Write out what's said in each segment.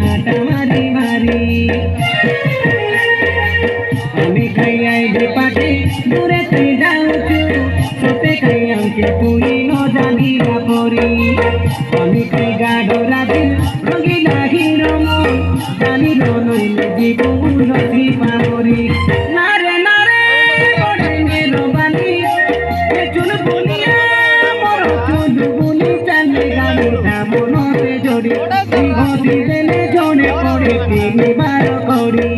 আটা মারি মারি আমি খাই আইলে পাখি দূরে তুই যাওছু সতে খাই আমাকে তুই ন জানিলা পরি আমি খাই গাঢ় রাতে রঙিলা হিরো মন জানিল নইলে জীবন নথি পাবরি নারে নারে বড়ে মেরো বানি এ চুল বলিয়া মর চুল বলি চালে গানিটা মনতে জড়ি ঘটি দেলে জনে পড়ে তিনবার করি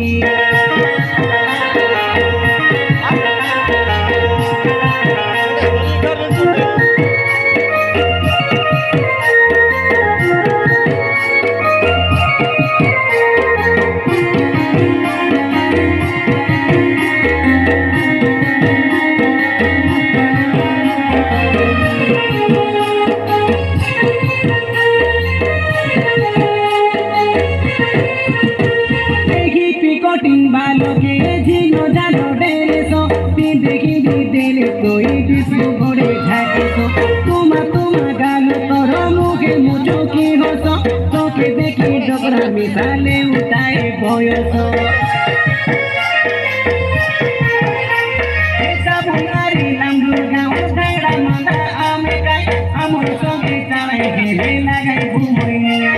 কঠিন বালকে ঝিল জানো ডেরেছ দেখি দিলে তুই বিষ্ণু ঘরে ঝাঁকেছ তোমা তোমা গাল তোর মুখে মুচুকি হস তোকে দেখি ডগরা মিশালে উঠায় বয়স আমার সঙ্গে চালাই ঘেরে লাগাই ঘুমই নিয়ে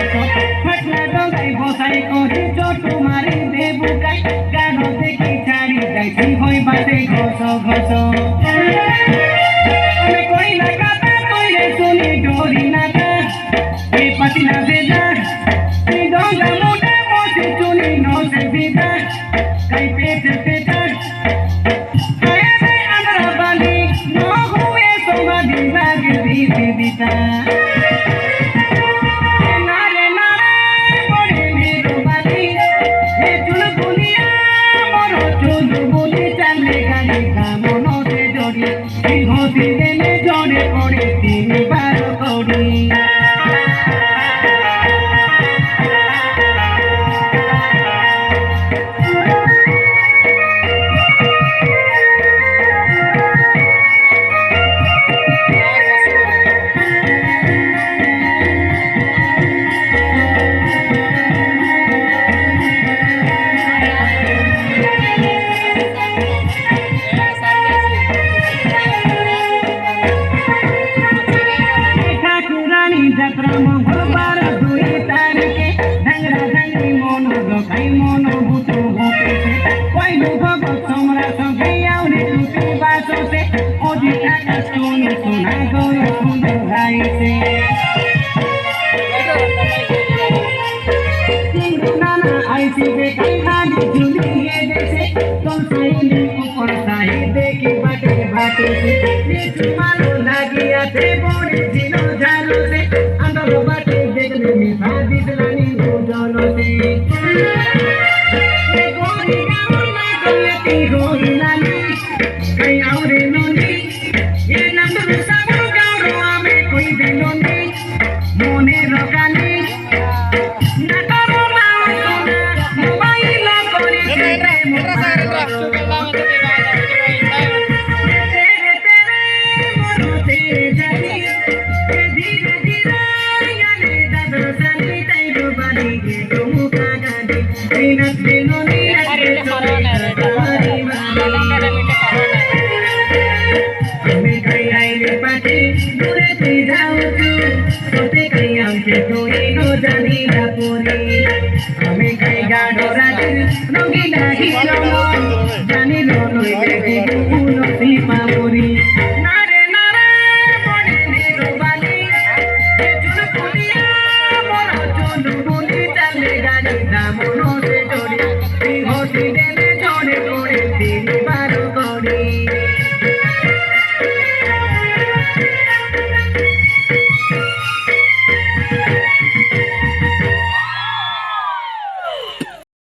ফাটলা ডগাই বসাই করে চোট মারি দেবু গাই গান দেখি ছাড়ি যাইছি হই বাদে ঘস ঘস কই না কাতা কইলে শুনি ডরি না এই পাতি না বেজা এই ডগা মোটা বসে চুনি নসে বিদা কাই পেটে পেটা নারে নারে বড়ে মেরো বালি এ চুল বুলিয়া মর চুল বুলি চালে গালি মনতে জড়ি ঘটি দেলে জড়ে পড়ে তিনবার করি যাত্রা মঙ্গলবার 2 তারিখে ধাংরা ধাংরি মন দোকাই মন ভূত ভূতেছে কইলু ভগত তোমরা সঙ্গে আউরে টুটি বাসতে ওজি টাকা শুনি শোনা গয় সুন্দর গাইছে নানা আইসি দেখাই হানি ঝুলিয়ে দেছে তোর সাইলি উপর সাই দেখি বাটে বাটে নিচু মালো লাগিয়াছে বড়ে ছিল ঝালছে আন্দর বাটে দেখলে মিঠা দিসলানি দুজনতে এ গোরি গামন না কইতি গোরি নানি কই আউরে ননি এ নন্দর সাগর গাওর আমি কই দেলনি মনে রকানি না করো না মোবাইল করে আমি গাই গাড়ো রাতে রঙিলা হিরো জানি লো নইলে